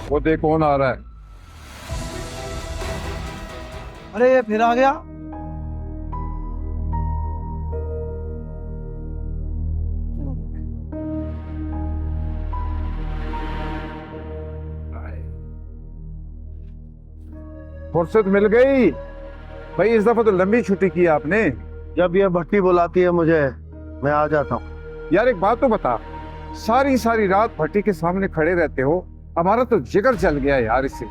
वो देख कौन आ रहा है। अरे ये फिर आ गया। फुर्सत मिल गई भाई, इस दफा तो लंबी छुट्टी की आपने। जब ये भट्टी बुलाती है मुझे, मैं आ जाता हूँ। यार एक बात तो बता, सारी सारी रात भट्टी के सामने खड़े रहते हो, हमारा तो जिगर जल गया यार इससे।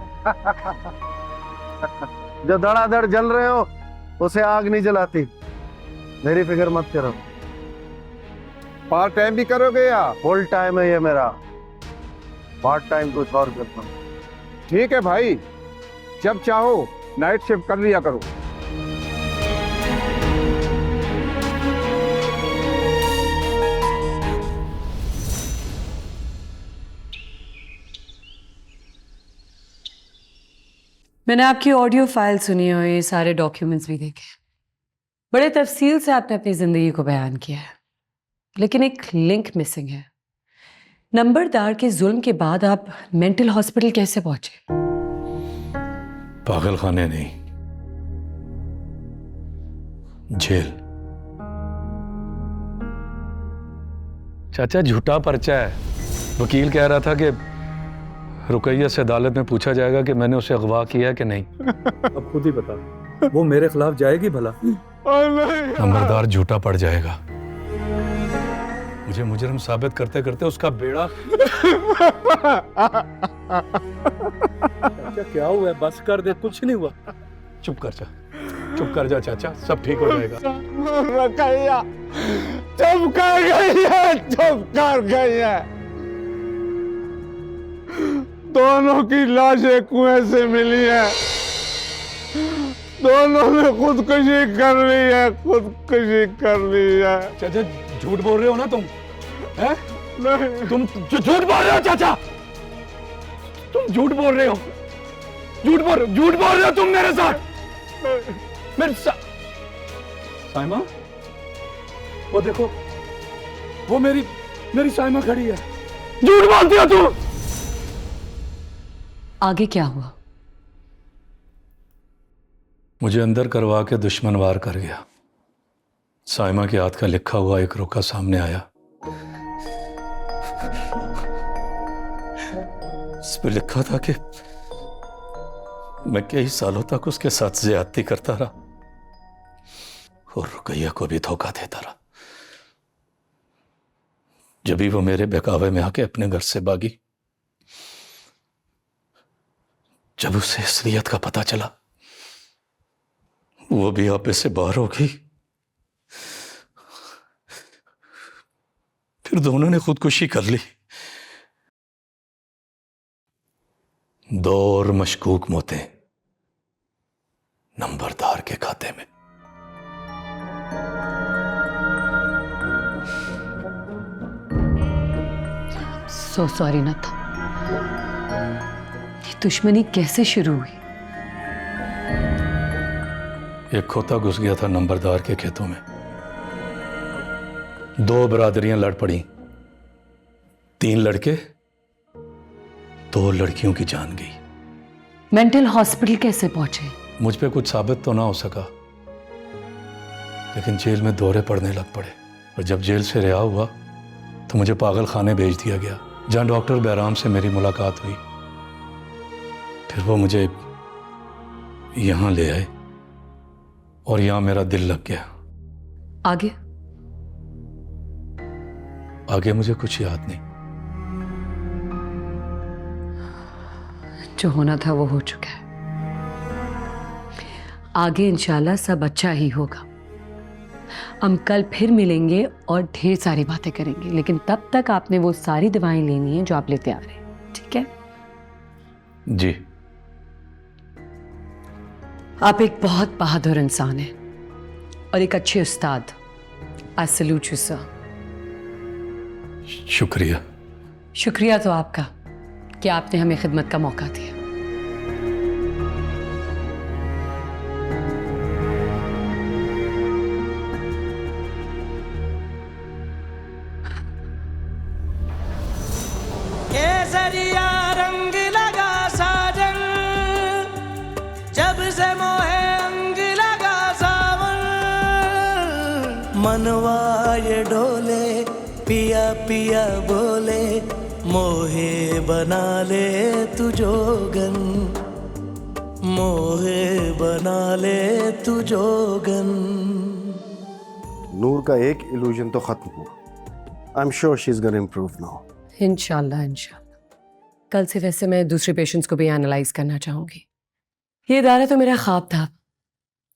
जो धड़ाधड़ जल रहे हो उसे आग नहीं जलाती, मेरी फिक्र मत करो। पार्ट टाइम भी करोगे या फुल टाइम है ये मेरा, पार्ट टाइम कुछ और करता हूँ। ठीक है भाई, जब चाहो नाइट शिफ्ट कर लिया करो। मैंने आपकी ऑडियो फाइल सुनी और ये सारे डॉक्यूमेंट्स भी देखे। बड़े तफसील से आपने अपनी जिंदगी को बयान किया है, लेकिन एक लिंक मिसिंग है। नंबरदार के जुल्म के बाद आप मेंटल हॉस्पिटल कैसे पहुंचे? पागल खाने नहीं, जेल। चाचा झूठा पर्चा है। वकील कह रहा था कि रुकैया से अदालत में पूछा जाएगा कि मैंने उसे अगवा किया है कि नहीं। अब खुद ही बता, वो मेरे खिलाफ जाएगी भला? नंबरदार झूठा पड़ जाएगा। मुझे मुजरिम साबित करते करते उसका बेड़ा। चाचा क्या हुआ है? बस कर दे, कुछ नहीं हुआ। चुप कर जा, चुप कर जा चाचा, सब ठीक हो जाएगा। रुकैया चुप कर गई है, चुप कर गई है। दोनों की लाशें कुएं से मिली है, दोनों ने खुदकुशी कर ली है, खुदकुशी कर ली है। चाचा झूठ बोल रहे हो ना तुम? हैं? नहीं तुम झूठ बोल रहे हो चाचा, तुम झूठ बोल रहे हो, झूठ बोल रहे हो तुम मेरे साथ। मेरे साथ साइमा, वो देखो, वो मेरी साइमा खड़ी है। झूठ बोलती हो तुम। आगे क्या हुआ? मुझे अंदर करवा के दुश्मन वार कर गया। साइमा के हाथ का लिखा हुआ एक रोका सामने आया। इस पे लिखा था कि मैं कई सालों तक उसके साथ ज्यादती करता रहा और रुकैया को भी धोखा देता रहा। जब भी वो मेरे बहकावे में आके अपने घर से भागी, जब उसे असलियत का पता चला, वो भी आपे से बाहर हो गई। फिर दोनों ने खुदकुशी कर ली। 2 और मशकूक मौतें नंबरदार के खाते में। सो सॉरी नथा, ये दुश्मनी कैसे शुरू हुई? एक खोता घुस गया था नंबरदार के खेतों में। 2 बरादरियां लड़ पड़ी, 3 लड़के, 2 लड़कियों की जान गई। मेंटल हॉस्पिटल कैसे पहुंचे? मुझ पे कुछ साबित तो ना हो सका, लेकिन जेल में दौरे पड़ने लग पड़े। और जब जेल से रिहा हुआ तो मुझे पागल खाने भेज दिया गया, जहां डॉक्टर बैराम से मेरी मुलाकात हुई। फिर वो मुझे यहां ले आए और यहां मेरा दिल लग गया। आगे? आगे मुझे कुछ याद नहीं। जो होना था वो हो चुका है। आगे इंशाल्लाह सब अच्छा ही होगा। हम कल फिर मिलेंगे और ढेर सारी बातें करेंगे, लेकिन तब तक आपने वो सारी दवाएं लेनी है जो आप लेते आ रहे हैं, ठीक है? जी। आप एक बहुत बहादुर इंसान हैं और एक अच्छे उस्ताद। आई सैल्यूट यू सर। शुक्रिया। शुक्रिया तो आपका कि आपने हमें खिदमत का मौका दिया। केसरिया रंग लगा पिया पिया बोले मोहे बना ले तू जोगन, मोहे बना ले तू जोगन। नूर का एक इल्यूजन तो खत्म हुआ। I am sure she is gonna improve now. इंशाल्लाह इंशाल्लाह। कल से वैसे मैं दूसरे पेशेंट्स को भी एनालाइज करना चाहूँगी। ये इदारा तो मेरा ख्वाब था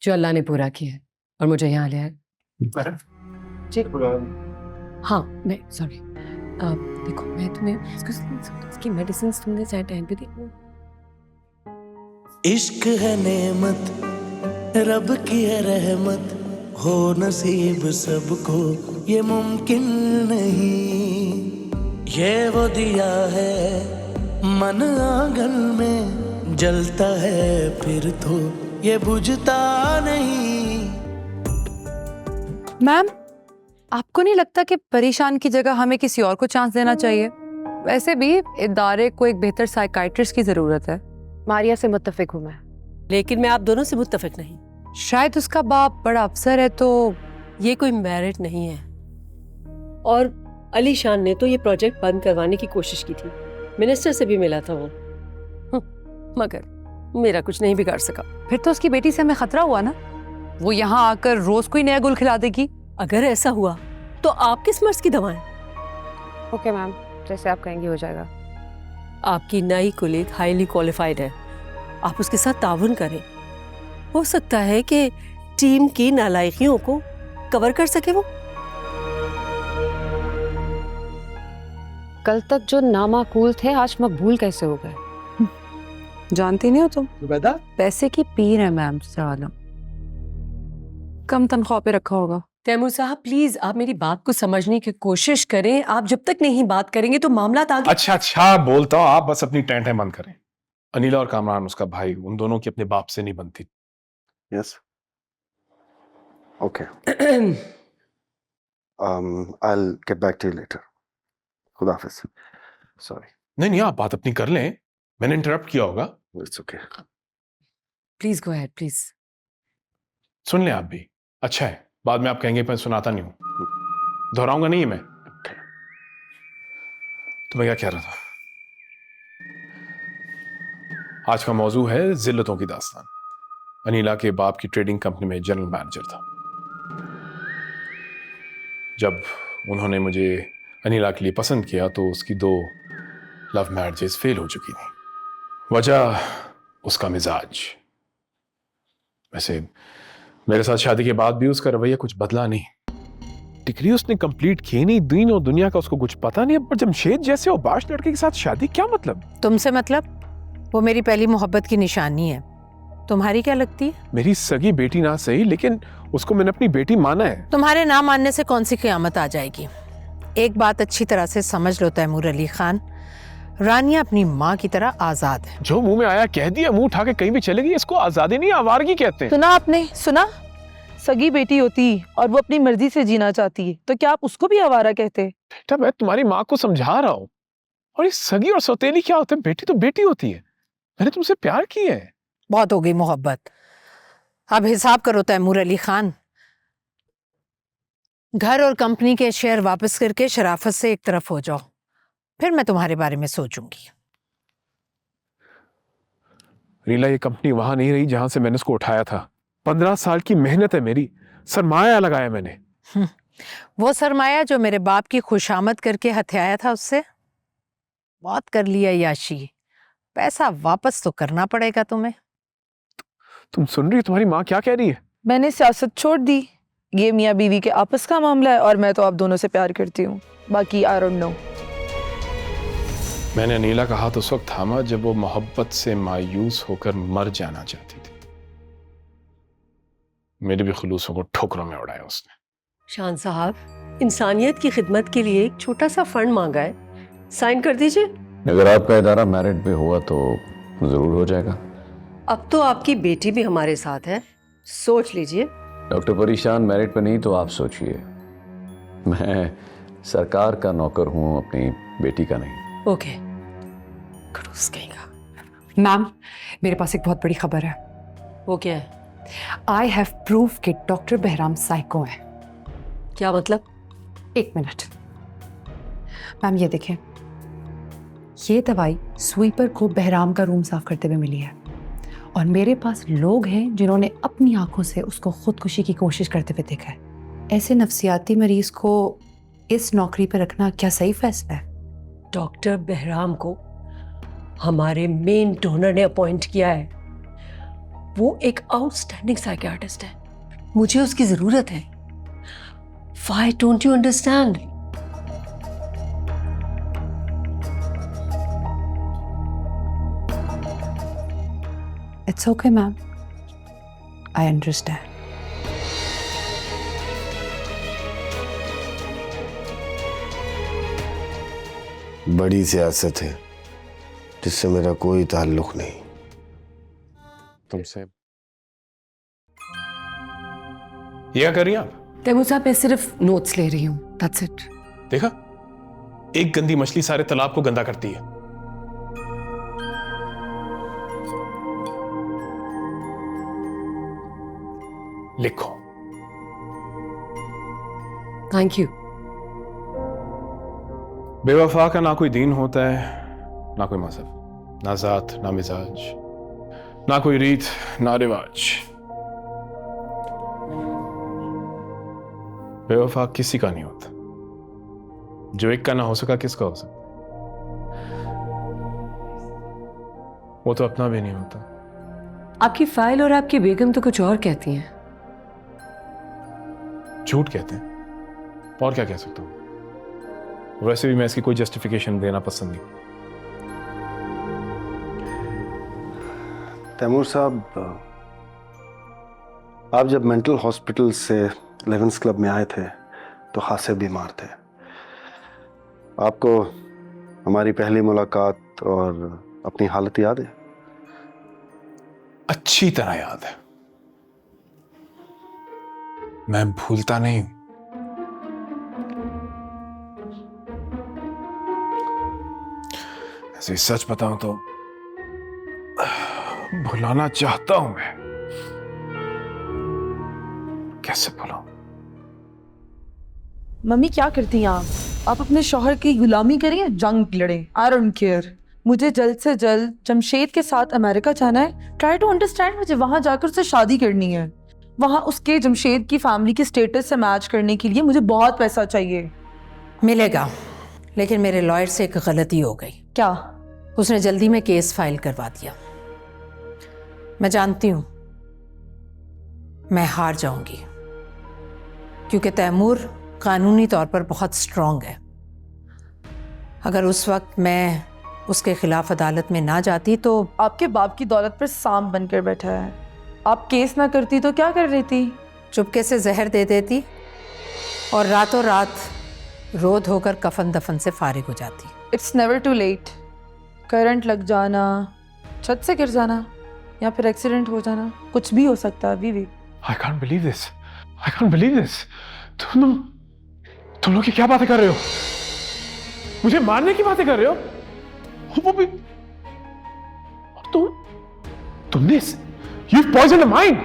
जो अल्लाह ने पूरा किया है और मुझे यहाँ ले आया। जी हाँ, मैं सॉरी, देखो मैं तुम्हें इसकी मेडिसिन तुमने चाहे टाइम पे दी। इश्क है नेमत रब की है रहमत, हो नसीब सबको ये मुमकिन नहीं। ये वो दिया है मन आंगन में, जलता है फिर तो ये बुझता नहीं। मैम, आपको नहीं लगता कि परेशान की जगह हमें किसी और को चांस देना चाहिए? वैसे भी इदारे को एक बेहतर साइकाइट्रिस्ट की जरूरत है। मारिया से मुत्तफिक हूँ मैं, लेकिन मैं आप दोनों से मुत्तफिक नहीं। शायद उसका बाप बड़ा अफसर है तो ये कोई मेरिट नहीं है। और अली शान ने तो ये प्रोजेक्ट बंद करवाने की कोशिश की थी, मिनिस्टर से भी मिला था वो, मगर मेरा कुछ नहीं बिगाड़ सका। फिर तो उसकी बेटी से हमें खतरा हुआ ना, वो यहाँ आकर रोज कोई नया गुल खिला देगी। अगर ऐसा हुआ तो आप किस मर्ज की दवाएं? ओके मैम, जैसे आप कहेंगे हो जाएगा। आपकी नई कुलीग हाईली क्वालिफाइड है, आप उसके साथ ताउन करें। हो सकता है कि टीम की नालायकियों को कवर कर सके वो। कल तक जो नामाकूल थे आज मकबूल कैसे हो गए? जानती नहीं हो तुम, जुबैदा, पैसे की पीर है मैम से आलम। कम तनख्वाह पे रखा होगा। तैमूर साहब प्लीज आप मेरी बात को समझने की कोशिश करें। आप जब तक नहीं बात करेंगे तो मामला आगे। अच्छा बोलता हूँ, आप बस अपनी टेंटें बंद करें। अनिला और कामरान उसका भाई, उन दोनों की अपने बाप से नहीं बनती। Yes okay, I will get back to you later. खुदा हाफिज। सॉरी। नहीं आप बात अपनी कर लें, मैंने इंटरप्ट किया होगा। It's okay. Please go ahead please. सुन लें आप भी, अच्छा है, बाद में आप कहेंगे मैं सुनाता नहीं हूं, दोहराऊंगा नहीं मैं। तो मैं क्या कह रहा था, आज का मौजू है जिल्लतों की दास्तान। अनीला के बाप की ट्रेडिंग कंपनी में जनरल मैनेजर था। जब उन्होंने मुझे अनीला के लिए पसंद किया तो उसकी 2 लव मैरिजेस फेल हो चुकी थी। वजह उसका मिजाज। वैसे मेरे साथ शादी के बाद भी उसका रवैया कुछ बदला नहीं। डिग्री उसने कंप्लीट की नहीं, दीन और दुनिया का उसको कुछ पता नहीं। पर जमशेद जैसे औबाश लड़के के साथ शादी, क्या मतलब? तुमसे मतलब? वो मेरी पहली मोहब्बत की निशानी है। तुम्हारी क्या लगती है? मेरी सगी बेटी ना सही, लेकिन उसको मैंने अपनी बेटी माना है। तुम्हारे ना मानने से कौन सी क़यामत आ जाएगी? एक बात अच्छी तरह से समझ लो तैमूर अली खान, रानिया अपनी माँ की तरह आजाद है। जो मुंह में आया कह दिया, मुंह उठा के कहीं भी चलेगी, इसको आजादी नहीं आवारगी कहते हैं। सुना आपने? सुना? सगी बेटी होती और वो अपनी मर्जी से जीना चाहती है तो क्या आप उसको भी आवारा कहते? बेटा मैं तुम्हारी माँ को समझा रहा हूँ, और ये सगी और सौतेली क्या होते हैं? बेटी तो बेटी होती है। मैंने तुमसे प्यार किया है। बहुत हो गई मोहब्बत, अब हिसाब करो तैमूर अली खान। घर और कंपनी के शेयर वापस करके शराफत से एक तरफ हो जाओ, फिर मैं तुम्हारे बारे में सोचूंगी। रीला, ये कंपनी वहां नहीं रही जहां से मैंने उसको उठाया था। 15 साल की मेहनत है मेरी, सरमाया लगाया मैंने। वो सरमाया जो मेरे बाप की खुशामद करके हथियाया था, उससे बहुत कर लिया याशी। पैसा वापस तो करना पड़ेगा तुम्हें। तुम सुन रही, तुम्हारी माँ क्या कह रही है? मैंने सियासत छोड़ दी, ये मियाँ बीवी के आपस का मामला है और मैं तो आप दोनों से प्यार करती हूँ, बाकी आई डोंट नो। मैंने अनीला का हाथ उस वक्त थामा जब वो मोहब्बत से मायूस होकर मर जाना चाहती थी। मेरे भी खुलूसों को ठोकरों में उड़ाया उसने। शान साहब, इंसानियत की खिदमत के लिए एक छोटा सा फंड मांगा है, साइन कर दीजिए। अगर आपका इदारा मेरिट पे हुआ तो जरूर हो जाएगा। अब तो आपकी बेटी भी हमारे साथ है, सोच लीजिए। डॉक्टर परेशान मेरिट पे नहीं तो आप सोचिए। मैं सरकार का नौकर हूँ, अपनी बेटी का नहीं। ओके, मैम, मेरे पास एक बहुत बड़ी खबर है। वो क्या है? आई हैव प्रूफ कि डॉक्टर बहराम साइको है। क्या मतलब? 1 मिनट। मैम ये देखें, ये दवाई स्वीपर को बहराम का रूम साफ करते हुए मिली है और मेरे पास लोग हैं जिन्होंने अपनी आंखों से उसको खुदकुशी की कोशिश करते हुए देखा है। ऐसे नफसियाती मरीज को इस नौकरी पर रखना क्या सही फैसला है? डॉक्टर बहराम को हमारे मेन डोनर ने अपॉइंट किया है। वो एक आउटस्टैंडिंग साइकियाट्रिस्ट है, मुझे उसकी जरूरत है। Why don't you understand? It's okay, ma'am. I understand. बड़ी सियासत है जिससे मेरा कोई ताल्लुक नहीं। तुमसे क्या कर रही हैं आप? तैमूर साहब मैं सिर्फ नोट्स ले रही हूँ, दैट्स इट। देखा, एक गंदी मछली सारे तालाब को गंदा करती है। लिखो। Thank you. बेवफा का ना कोई दीन होता है, ना कोई मजहब, ना जात, ना मिजाज, ना कोई रीत, ना रिवाज। बेवफा किसी का नहीं होता। जो एक का ना हो सका किसका हो सकता? वो तो अपना भी नहीं होता। आपकी फाइल और आपकी बेगम तो कुछ और कहती हैं। झूठ कहते हैं, और क्या कह सकता हूं? वैसे भी मैं इसकी कोई जस्टिफिकेशन देना पसंद नहीं। तैमूर साहब, आप जब मेंटल हॉस्पिटल से लेवेंस क्लब में आए थे तो खासे बीमार थे। आपको हमारी पहली मुलाकात और अपनी हालत याद है? अच्छी तरह याद है, मैं भूलता नहीं हूं। ऐसे सच बताऊं तो भुलाना चाहता हूं मैं, कैसे भुलाऊं? मम्मी क्या करती हैं आप अपने शौहर की गुलामी करें या जंग लड़ें? I don't care. मुझे जल्द से जल्द जमशेद के साथ अमेरिका जाना है। ट्राई टू अंडरस्टैंड, मुझे वहां जाकर उससे शादी करनी है। वहां उसके जमशेद की फैमिली की स्टेटस से मैच करने के लिए मुझे बहुत पैसा चाहिए। मिलेगा, लेकिन मेरे लॉयर से एक गलती हो गई। क्या? उसने जल्दी में केस फाइल करवा दिया। मैं जानती हूं मैं हार जाऊंगी, क्योंकि तैमूर कानूनी तौर पर बहुत स्ट्रांग है। अगर उस वक्त मैं उसके खिलाफ अदालत में ना जाती तो आपके बाप की दौलत पर सांप बनकर बैठा है। आप केस ना करती तो क्या कर रही थी? चुपके से जहर दे देती और रातों रात रो धोकर कफन दफन से फारिग हो जाती। It's never too late. Current लग जाना, छत से गिर जाना या फिर एक्सीडेंट हो जाना, कुछ भी हो सकता है बीवी। I can't believe this. I can't believe this. तुम लोग की क्या बातें कर रहे हो? मुझे मारने की बातें कर रहे हो? वो भी तुमने You've poisoned a mind.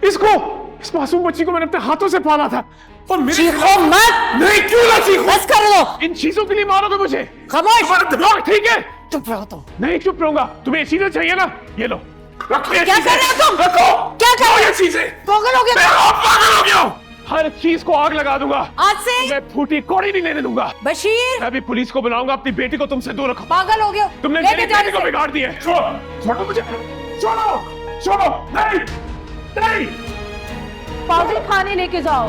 इस मासूम बच्ची को मैंने अपने हाथों से पाला था और मेरे चीखो मत। नहीं, क्यों ना चीखो? बस कर लो। इन चीजों के लिए मारोगे मुझे? खामोश। तुम्हारा दिमाग ठीक है? चुप रहो तुम। नहीं चुप रहूंगा। तुम्हें ये चीजें चाहिए ना, ये लो। रखो ये क्या चीजें। कर रहे हो तुम? रखो। क्या कर रहे हो? ये चीजें। पागल हो गए? मैं पागल हो गया हूं। हर चीज को आग लगा दूंगा। आज से मैं फूटी कौड़ी नहीं लेने दूंगा। बशीर, मैं भी पुलिस को बुलाऊंगा, अपनी बेटी को तुमसे दूर रखो। पागल हो गए? तुमने लेके मेरी जाओ बेटी को इसे। बिगाड़ दिया है। छोड़ो मुझे, छोड़ो। नहीं। पागल खाने लेके जाओ।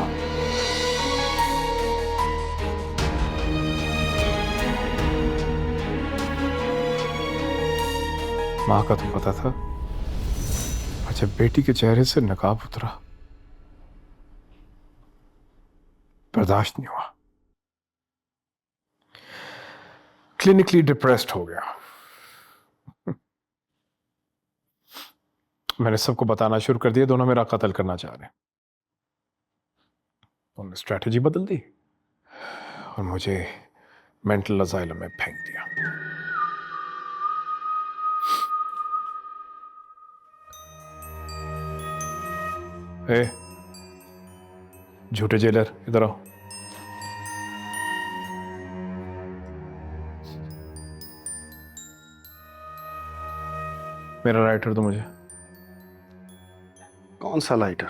माँ का तो पता था, और जब बेटी के चेहरे से नकाब उतरा बर्दाश्त नहीं हुआ। क्लिनिकली डिप्रेस्ड हो गया। मैंने सबको बताना शुरू कर दिया दोनों मेरा कत्ल करना चाह रहे हैं। उन्होंने स्ट्रैटेजी बदल दी और मुझे मेंटल असाइलम में फेंक दिया। ए, झूठे जेलर, इधर आओ। मेरा राइटर दो मुझे। कौन सा लाइटर?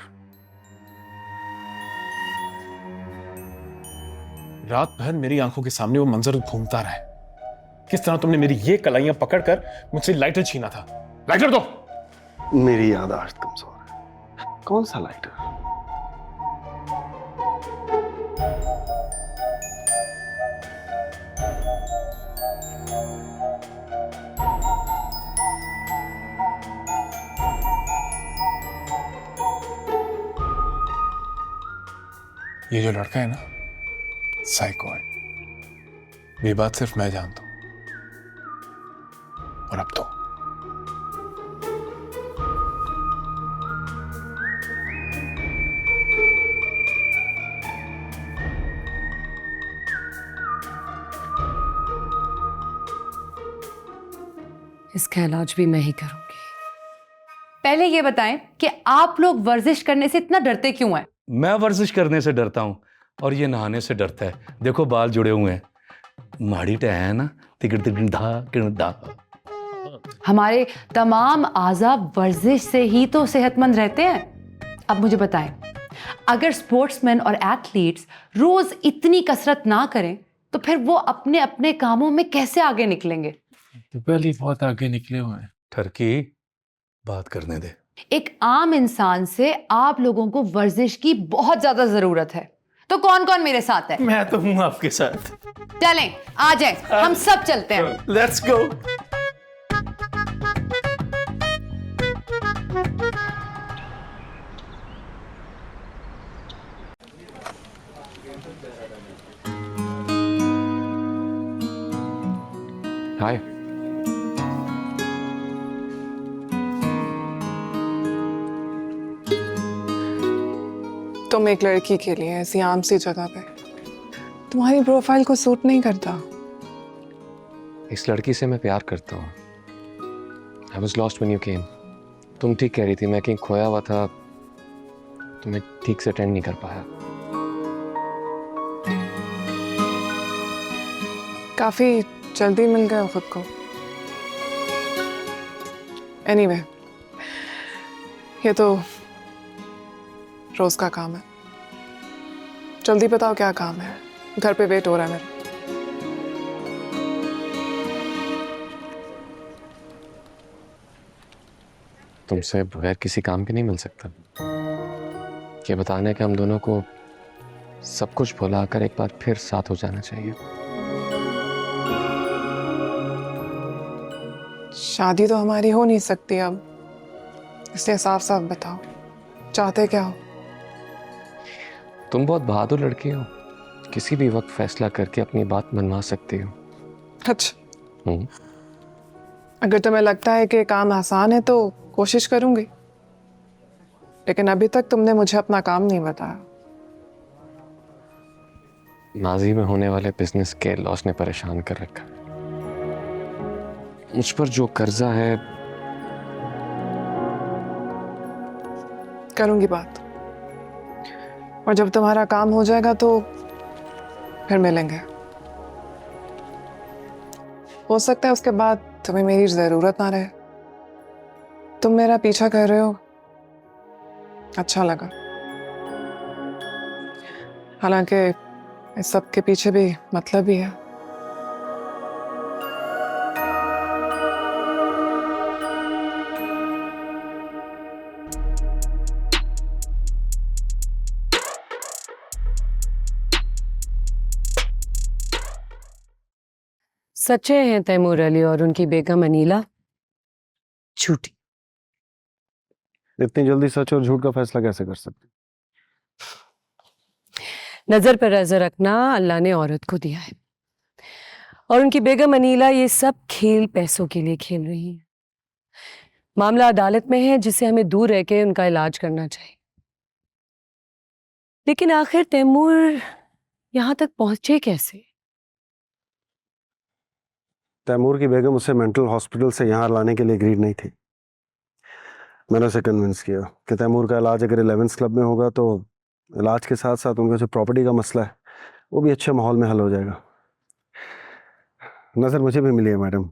रात भर मेरी आंखों के सामने वो मंजर घूमता रहा है, किस तरह तुमने मेरी ये कलाइयां पकड़कर मुझसे लाइटर छीना था। लाइटर दो। मेरी याददाश्त कमजोर है। कौन सा लाइटर? ये जो लड़का है ना, साइको है। ये बात सिर्फ मैं जानता हूं। और अब तो इसका इलाज भी मैं ही करूंगी। पहले ये बताएं कि आप लोग वर्जिश करने से इतना डरते क्यों हैं? मैं वर्जिश करने से डरता हूँ और ये नहाने से डरता है। देखो बाल जुड़े हुए हैं, माड़ी टह है ना, तिकड़ तिकड़ धा किड़ धा। हमारे तमाम आज़ा वर्जिश से ही तो सेहतमंद रहते हैं। अब मुझे बताएं, अगर स्पोर्ट्समैन और एथलीट्स रोज इतनी कसरत ना करें तो फिर वो अपने अपने कामों में कैसे आगे निकलेंगे? तो पहले ही बहुत आगे निकले हुए हैं। ठरकी, बात करने दे। एक आम इंसान से आप लोगों को वर्जिश की बहुत ज्यादा जरूरत है। तो कौन कौन मेरे साथ है? मैं तो हूं आपके साथ। चलें, आ जाएं, हम सब चलते हैं। Let's go. हाय। तुम एक लड़की के लिए ऐसी आम सी जगह पे, तुम्हारी प्रोफाइल को सूट नहीं करता। इस लड़की से मैं प्यार करता हूँ। I was lost when you came. तुम ठीक कह रही थी, मैं कहीं खोया हुआ था, तुम्हें ठीक से अटेंड नहीं कर पाया। काफी जल्दी मिल गए हो खुद को। एनीवे, ये तो रोज का काम है। जल्दी बताओ क्या काम है, घर पे वेट हो रहा है मेरा। तुमसे बगैर किसी काम के नहीं मिल सकता। ये बताने कि हम दोनों को सब कुछ भुलाकर एक बार फिर साथ हो जाना चाहिए। शादी तो हमारी हो नहीं सकती अब, इसलिए साफ साफ बताओ चाहते क्या हो? तुम बहुत बहादुर लड़की हो, किसी भी वक्त फैसला करके अपनी बात मनवा सकती हो। अच्छा, अगर तुम्हें लगता है कि काम आसान है तो कोशिश करूंगी, लेकिन अभी तक तुमने मुझे अपना काम नहीं बताया। माजी में होने वाले बिजनेस के लॉस ने परेशान कर रखा। मुझ पर जो कर्जा है, करूंगी बात, और जब तुम्हारा काम हो जाएगा तो फिर मिलेंगे। हो सकता है उसके बाद तुम्हें मेरी जरूरत ना रहे। तुम मेरा पीछा कर रहे हो, अच्छा लगा। हालांकि इस सब के पीछे भी मतलब ही है। सच्चे हैं तैमूर अली और उनकी बेगम अनीला झूठी। इतनी जल्दी सच और झूठ का फैसला कैसे कर सकते? नजर पर नजर रखना अल्लाह ने औरत को दिया है, और उनकी बेगम अनीला ये सब खेल पैसों के लिए खेल रही है। मामला अदालत में है, जिसे हमें दूर रह के उनका इलाज करना चाहिए। लेकिन आखिर तैमूर यहां तक पहुंचे कैसे? तैमूर की बेगम उसे मेंटल हॉस्पिटल से यहाँ लाने के लिए एग्रीड नहीं थी। मैंने उसे कन्विंस किया कि तैमूर का इलाज अगर 11th क्लब में होगा तो इलाज के साथ साथ उनका जो प्रॉपर्टी का मसला है वो भी अच्छे माहौल में हल हो जाएगा। नज़र मुझे भी मिली है मैडम,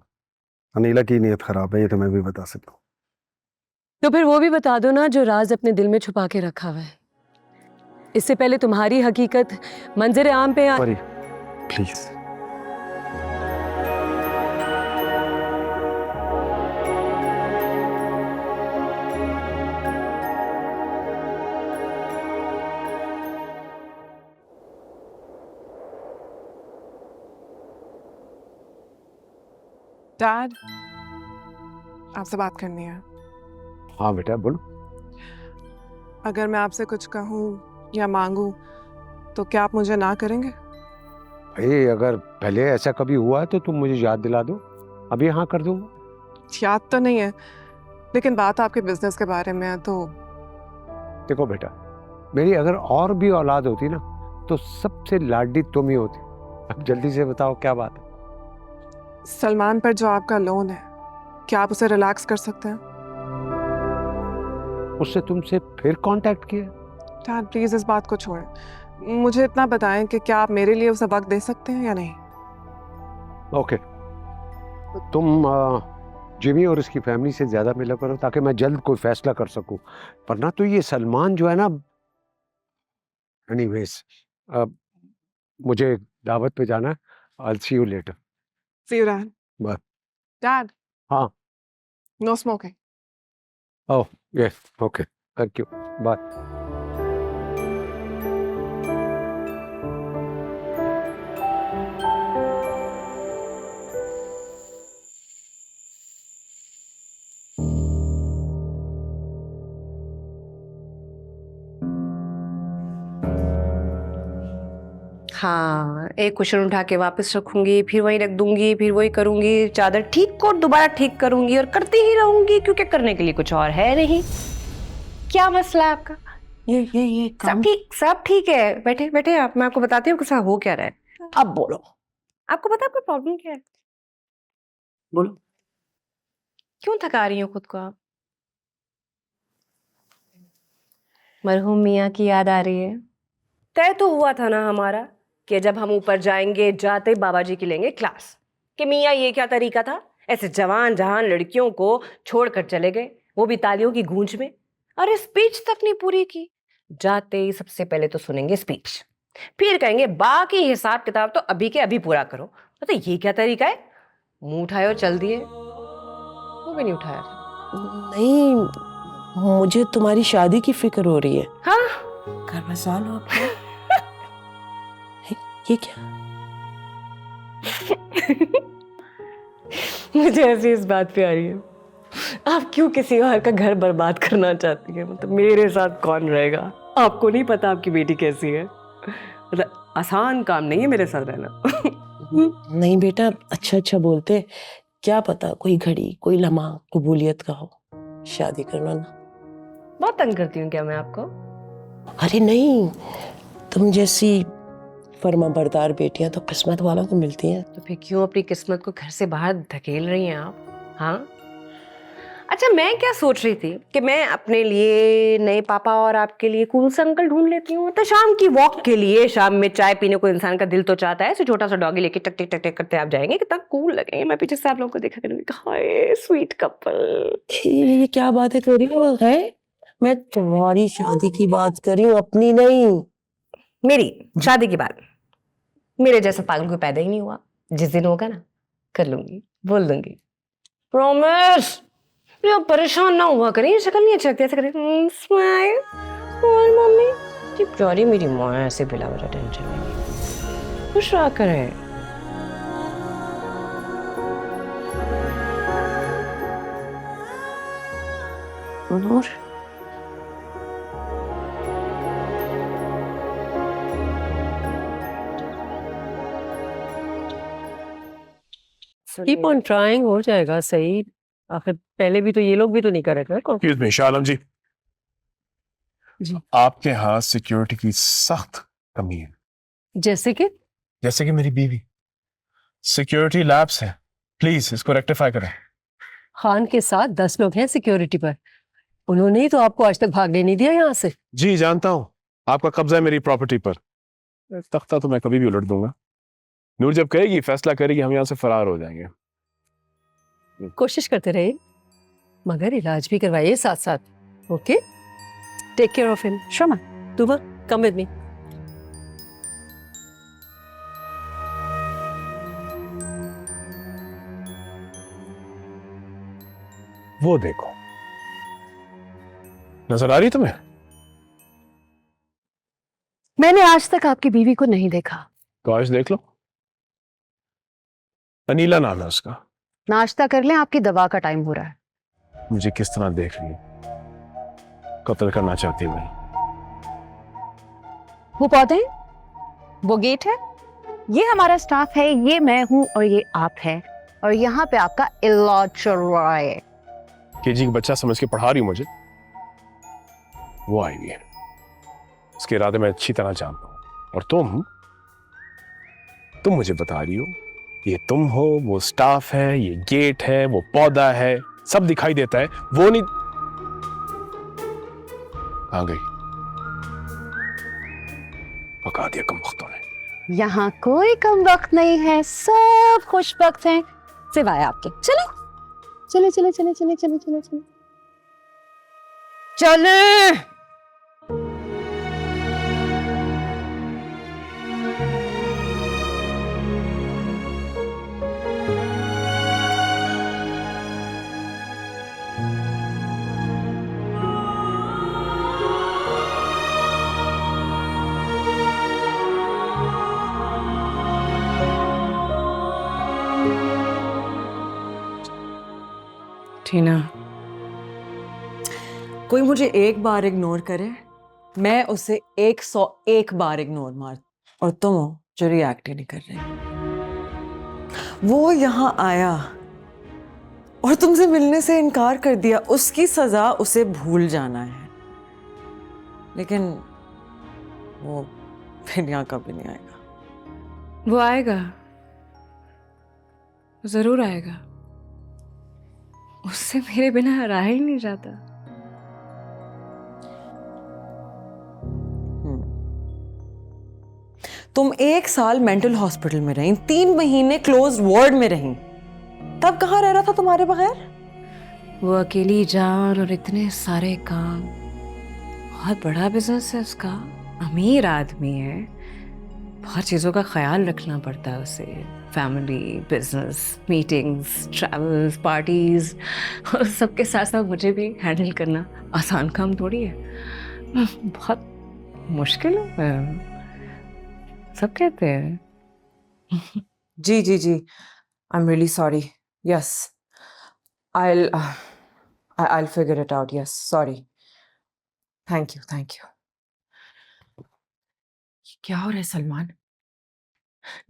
अनीला की नीयत ख़राब है, ये तो मैं भी बता सकता हूँ। तो फिर वो भी बता दो ना जो राज अपने दिल में छुपा के रखा हुआ है। इससे पहले तुम्हारी हकीकत मंजर आम पे परी प्लीज। डैड, आपसे बात करनी है। हाँ बेटा बोलो। अगर मैं आपसे कुछ कहूँ या मांगूं तो क्या आप मुझे ना करेंगे? भाई अगर पहले ऐसा कभी हुआ है तो तुम मुझे याद दिला दो, अभी हाँ कर दूंगा। याद तो नहीं है, लेकिन बात आपके बिजनेस के बारे में है तो। देखो बेटा, मेरी अगर और भी औलाद होती ना तो सबसे लाडली तुम ही होती। अब जल्दी से बताओ क्या बात है। सलमान पर जो आपका लोन है, क्या आप उसे रिलैक्स कर सकते हैं? उससे तुमसे फिर कांटेक्ट किया? डैड प्लीज इस बात को छोड़ें, मुझे इतना बताएं कि क्या आप मेरे लिए उसे वक्त दे सकते हैं या नहीं। ओके, तुम जिमी और उसकी फैमिली से ज्यादा मिला करो ताकि मैं जल्द कोई फैसला कर सकूं, वरना तो ये सलमान जो है ना। एनीवेज, मुझे दावत पे जाना है। I will see you later. See you, Dad. Bye. Dad. हाँ। No smoking. Oh, yes. Okay. Thank you. Bye. हाँ, एक कुशन उठा के वापस रखूंगी, फिर वही रख दूंगी, फिर वही करूंगी, चादर ठीक को दोबारा ठीक करूंगी और करती ही रहूंगी क्योंकि करने के लिए कुछ और है नहीं। क्या मसला है आपका? ये सब ठीक है। बैठे बैठे आप, मैं आपको बताती हूँ कैसा हो क्या रहा है। अब बोलो। आपको पता है आपका प्रॉब्लम क्या है? बोलो। क्यों थका रही हो खुद को आप? मरहूम मियाँ की याद आ रही है? तय तो हुआ था ना हमारा कि जब हम ऊपर जाएंगे जाते बाबा जी की लेंगे क्लास। कि मियाँ ये क्या तरीका था, ऐसे जवान जहान लड़कियों को छोड़कर चले गए, वो भी तालियों की गूंज में। अरे स्पीच तक नहीं पूरी की। जाते ही सबसे पहले तो सुनेंगे स्पीच, फिर कहेंगे बाकी हिसाब किताब तो अभी के अभी पूरा करो। तो ये क्या तरीका है? मुंह उठाए और चल दिए। वो भी नहीं उठाया था। नहीं, मुझे तुम्हारी शादी की फिक्र हो रही है। हाँ, घर बसा लो अपने। ये क्या? मुझे ऐसी इस बात पे आ रही है, आप क्यों किसी और का घर बर्बाद करना चाहती हैं? मतलब मेरे साथ कौन रहेगा? आपको नहीं पता आपकी बेटी कैसी है। मतलब आसान काम नहीं है मेरे साथ रहना। नहीं बेटा, अच्छा अच्छा बोलते, क्या पता कोई घड़ी कोई लम्हा कबूलियत का हो, शादी करना ना। बहुत तंग करती हूँ क्या मैं आपको? अरे नहीं, तुम जैसी फर्मा बरदार बेटियां तो किस्मत वालों को मिलती हैं। तो फिर क्यों अपनी किस्मत को घर से बाहर धकेल रही हैं आप? हाँ, अच्छा मैं क्या सोच रही थी कि मैं अपने लिए नए पापा और आपके लिए कूल सा अंकल ढूंढ लेती हूँ। तो शाम की वॉक के लिए, शाम में चाय पीने को इंसान का दिल तो चाहता है। छोटा सा डॉगी लेके टक टक टक टक करते आप जाएंगे, कितना कूल लगेंगे। मैं पीछे से आप लोगों को देखा करूंगी, हाय स्वीट कपल। ये क्या बात है कर रही हो? है मैं तुम्हारी शादी की बात कर रही हूँ, अपनी नहीं। मेरी शादी की बात? मेरे जैसा पागल कोई पैदा ही नहीं हुआ। जिस दिन होगा ना कर लूंगी, बोल दूंगी, प्रॉमिस। आप परेशान ना हुआ करें, शक्ल नहीं अच्छी लगती, ऐसे करें स्माइल। और मम्मी जी प्यारी मेरी माँ है, ऐसे बिला वजह टेंशन नहीं, खुश रहा करें। नूर, कीप ऑन ट्राइंग, हो जाएगा सही। आखिर पहले भी तो ये लोग भी तो नहीं कर रहे थे। एक्सक्यूज मी शाह आलम जी, जी आपके यहाँ सिक्योरिटी की सख्त कमी है। जैसे कि मेरी बीवी। सिक्योरिटी लैप्स है, प्लीज इसको रेक्टिफाई करें। खान के साथ 10 लोग हैं सिक्योरिटी पर, उन्होंने ही तो आपको आज तक भागने नहीं दिया यहाँ से। जी जानता हूँ, आपका कब्जा है मेरी प्रॉपर्टी पर, तख्ता तो मैं कभी भी उलट दूंगा। नूर जब कहेगी, फैसला करेगी, हम यहाँ से फरार हो जाएंगे। कोशिश करते रहे, मगर इलाज भी करवाइए साथ साथ। Okay, take care of him. Sharma, Tuba, come with me. वो देखो, नजर आ रही तुम्हें? मैंने आज तक आपकी बीवी को नहीं देखा। तो आज देख लो। अनीला नाम है उसका। नाश्ता कर लें, आपकी दवा का टाइम हो रहा है। मुझे किस तरह देख रही है? कत्ल करना चाहती है। वो पौधे, वो गेट है, ये हमारा स्टाफ है, ये मैं हूं और ये आप है, और यहाँ पे आपका इलाज चल रहा है। केजी का बच्चा समझ के पढ़ा रही हूं मुझे। वो आई हुई है, उसके इरादे मैं अच्छी तरह जानता हूं। और तुम मुझे बता रही हो ये तुम हो, वो स्टाफ है, ये गेट है, वो पौधा है, सब दिखाई देता है। वो नहीं, कहां गई? पका दिया कम वक्तों ने। यहाँ कोई कम वक्त नहीं है, सब खुश वक्त हैं सिवाय आपके। चले चले चले चले चले चले चले चले चले। टीना, कोई मुझे एक बार इग्नोर करे, मैं उसे 101 बार इग्नोर मार, और तुम हो जो रिएक्ट ही नहीं कर रहे। वो यहाँ आया और तुमसे मिलने से इनकार कर दिया, उसकी सजा उसे भूल जाना है। लेकिन वो फिर यहाँ कभी नहीं आएगा। वो आएगा, जरूर आएगा। उससे मेरे बिना रहा ही नहीं जाता। तुम 1 साल मेंटल हॉस्पिटल में रही, 3 महीने क्लोज वार्ड में रही, तब कहाँ रह रहा था तुम्हारे बगैर? वो अकेली जान और इतने सारे काम, बहुत बड़ा बिजनेस है उसका, अमीर आदमी है, बहुत चीज़ों का ख्याल रखना पड़ता है उसे, family, business, meetings, travels, parties, और सबके साथ साथ मुझे भी हैंडल करना आसान काम थोड़ी है, बहुत मुश्किल है, सब कहते हैं। जी जी जी, I am really sorry. Yes, I'll figure it out. Yes, sorry. Thank you, thank you. क्या हो रहा है सलमान?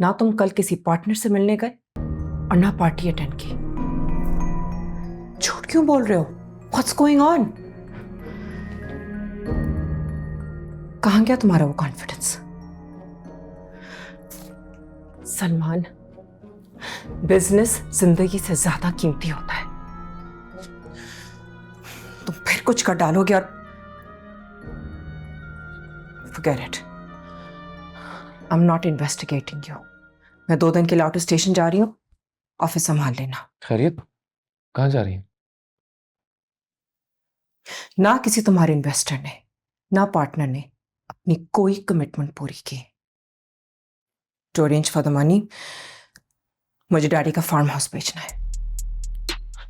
ना तुम कल किसी पार्टनर से मिलने गए और ना पार्टी अटेंड की। झूठ क्यों बोल रहे हो? What's going on? कहाँ गया तुम्हारा वो कॉन्फिडेंस? सलमान, बिजनेस जिंदगी से ज्यादा कीमती होता है। तुम फिर कुछ कर डालोगे और forget it. I'm not investigating you. मैं 2 दिन के लिए आउट ऑफ स्टेशन जा रही हूँ, ऑफिस संभाल लेना। खैरियत? कहाँ जा रही हैं? ना किसी तुम्हारे इन्वेस्टर ने, ना पार्टनर ने अपनी कोई कमिटमेंट पूरी की। To arrange for the money, मुझे डैडी का फार्म हाउस बेचना है।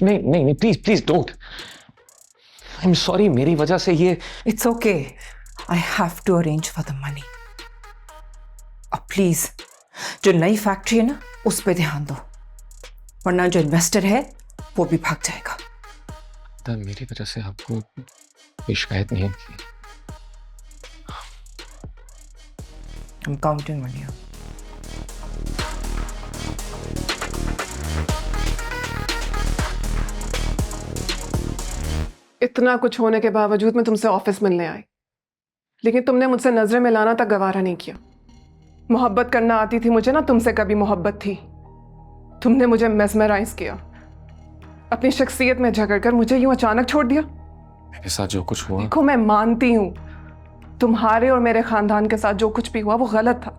नहीं नहीं नहीं, please please don't. I am sorry, मेरी वजह से ये। It's okay, I have to arrange for the money. अब प्लीज जो नई फैक्ट्री है ना, उस पे ध्यान दो, वरना जो इन्वेस्टर है वो भी भाग जाएगा। तो मेरी वजह से आपको कोई शिकायत नहीं है? I'm counting on you. इतना कुछ होने के बावजूद मैं तुमसे ऑफिस मिलने आई, लेकिन तुमने मुझसे नजरें मिलाना तक गवारा नहीं किया। मोहब्बत करना आती थी मुझे ना, तुमसे कभी मोहब्बत थी। तुमने मुझे मेस्मराइज किया, अपनी शख्सियत में झगड़कर मुझे यूं अचानक छोड़ दिया। मेरे साथ जो कुछ हुआ। देखो, मैं मानती हूं तुम्हारे और मेरे खानदान के साथ जो कुछ भी हुआ वो गलत था,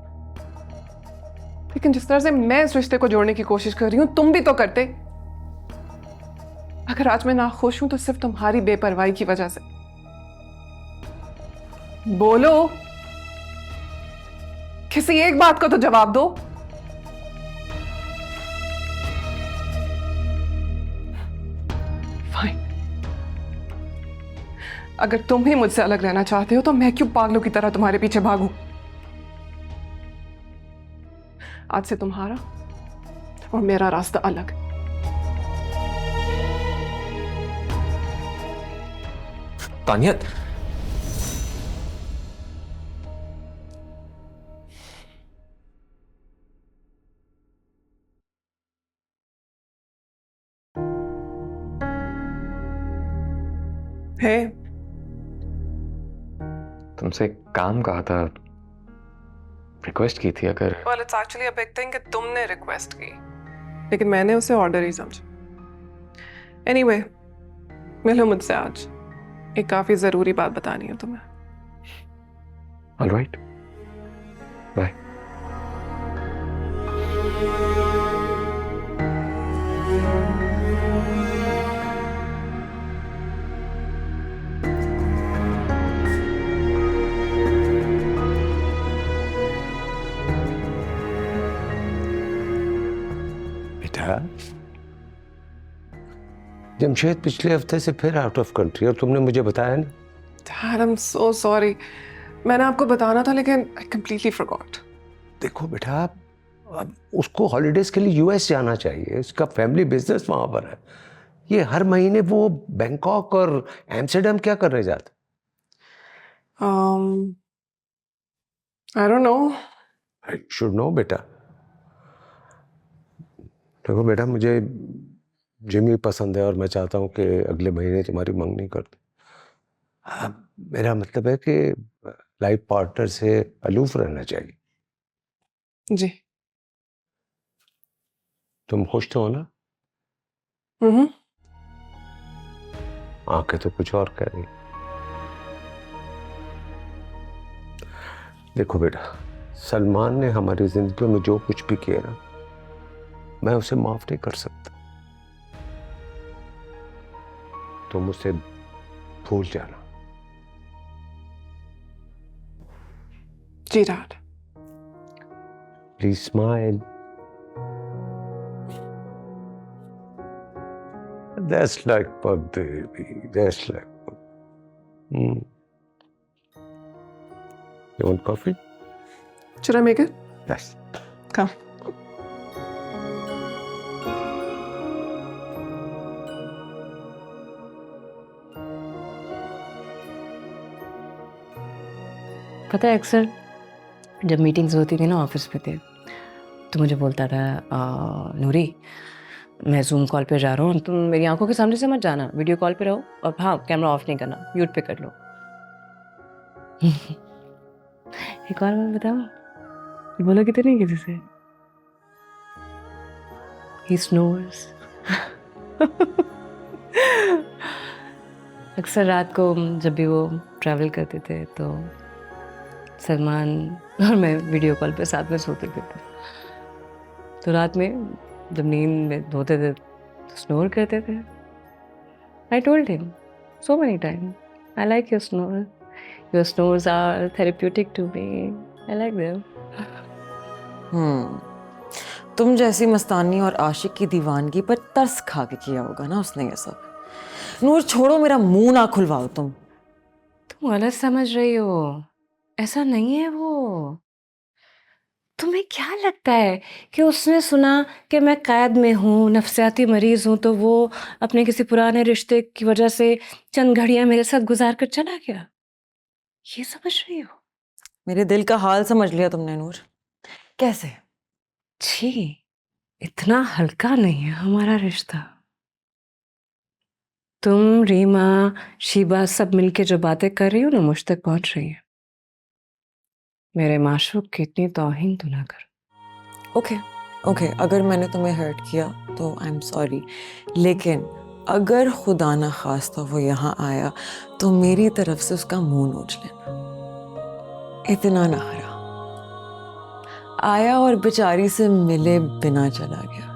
लेकिन जिस तरह से मैं इस रिश्ते को जोड़ने की कोशिश कर रही हूं, तुम भी तो करते। अगर आज मैं ना खुश हूं तो सिर्फ तुम्हारी बेपरवाही की वजह से। बोलो, किसी एक बात का तो जवाब दो। फाइन, अगर तुम ही मुझसे अलग रहना चाहते हो तो मैं क्यों पागलों की तरह तुम्हारे पीछे भागूं? आज से तुम्हारा और मेरा रास्ता अलग। तानिया, है, तुमसे एक काम कहा था, रिक्वेस्ट की थी। अगर well, it's actually a big thing कि तुमने रिक्वेस्ट की, लेकिन मैंने उसे ऑर्डर ही समझा। Anyway, मिलो मुझसे आज, एक काफी जरूरी बात बतानी है तुम्हें। All right, bye. बेटा, जमशेद पिछले हफ्ते से फिर आउट ऑफ कंट्री और तुमने मुझे बताया नहीं। Dad, I'm so sorry. मैंने आपको बताना था लेकिन I completely forgot. देखो बेटा, अब उसको हॉलीडेज के लिए यूएस जाना चाहिए, उसका फैमिली बिजनेस वहां पर है। ये हर महीने वो बैंकॉक और एम्स्टर्डम क्या करने जाता? I don't know. I should know बेटा। देखो बेटा, मुझे जिमी पसंद है और मैं चाहता हूँ कि अगले महीने तुम्हारी मंगनी कर दूं। मेरा मतलब है कि लाइफ पार्टनर से अलूफ रहना चाहिए। जी। तुम खुश तो हो ना? आंखें तो कुछ और कह रही। देखो बेटा, सलमान ने हमारी जिंदगी में जो कुछ भी किया ना, मैं उसे माफ नहीं कर सकता। तुम उसे भूल जाना। जी dad. Please smile. That's like my baby. That's like my... You want coffee? Should I make it? Yes. Come. पता है, अक्सर जब मीटिंग्स होती थी ना ऑफिस में थे, तो मुझे बोलता था नूरी, मैं जूम कॉल पे जा रहा हूँ, तुम मेरी आंखों के सामने से मत जाना, वीडियो कॉल पे रहो और हाँ, कैमरा ऑफ नहीं करना, म्यूट पे कर लो। एक और बात बताओ, बोलो कि तो नहीं किसी से? He snores. अक्सर रात को जब भी वो ट्रैवल करते थे तो सलमान और मैं वीडियो कॉल पे साथ में सोते थे, तो रात में जब नींद में धोते थे तो स्नोर करते थे। I told him so many times, I like your snores. Your snores are therapeutic to me. I like them. तुम जैसी मस्तानी और आशिक की दीवानगी पर तरस खा के किया होगा ना उसने ये सब। नूर छोड़ो, मेरा मुंह ना खुलवाओ तुम। तुम गलत समझ रही हो, ऐसा नहीं है वो। तुम्हें क्या लगता है कि उसने सुना कि मैं कैद में हूँ, नफसियाती मरीज हूँ, तो वो अपने किसी पुराने रिश्ते की वजह से चंद घड़ियां मेरे साथ गुजार कर चला गया? ये समझ रही हो? मेरे दिल का हाल समझ लिया तुमने नूर। कैसे? छी, इतना हल्का नहीं है हमारा रिश्ता। तुम, रीमा, शीबा सब मिलके जो बातें कर रही हो ना, मुझ तक पहुंच रही है। मेरे माशूक की इतनी तौहीन तो ना कर। ओके, अगर मैंने तुम्हें हर्ट किया तो आई एम सॉरी, लेकिन अगर खुदा ना खास्ता वो यहाँ आया तो मेरी तरफ से उसका मुंह नोच लेना। इतना ना हरा, आया और बेचारी से मिले बिना चला गया।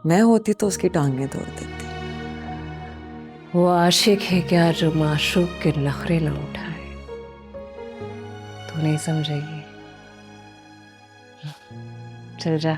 मैं होती तो उसकी टांगें तोड़ देती। वो आशिक है क्या जो माशूक के नखरे न उठाए? तू नहीं समझेगी। चल जा।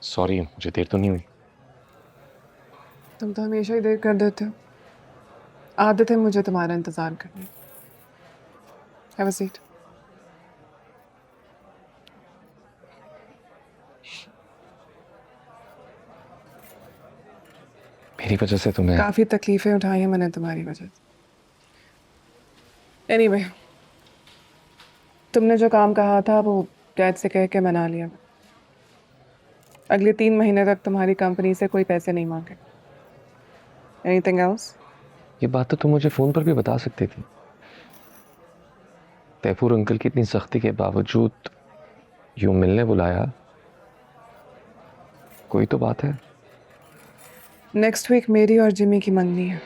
सॉरी, मुझे देर तो नहीं हुई? तुम तो हमेशा ही देर कर देते हो। आदत है मुझे तुम्हारा इंतजार करने। Have a seat. मेरी वजह से तुम्हें काफी तकलीफें उठाई हैं मैंने तुम्हारी वजह से। Anyway, तुमने जो काम कहा था वो डैड से कह के मना लिया। अगले 3 महीने तक तुम्हारी कंपनी से कोई पैसे नहीं मांगे। Anything else? ये बात तो तुम मुझे फोन पर भी बता सकती थी। तैफूर अंकल की इतनी सख्ती के बावजूद यूं मिलने बुलाया, कोई तो बात है। नेक्स्ट वीक मेरी और जिमी की मंगनी है।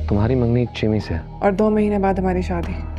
तुम्हारी मंगनी जिमी से है? और 2 महीने बाद हमारी शादी।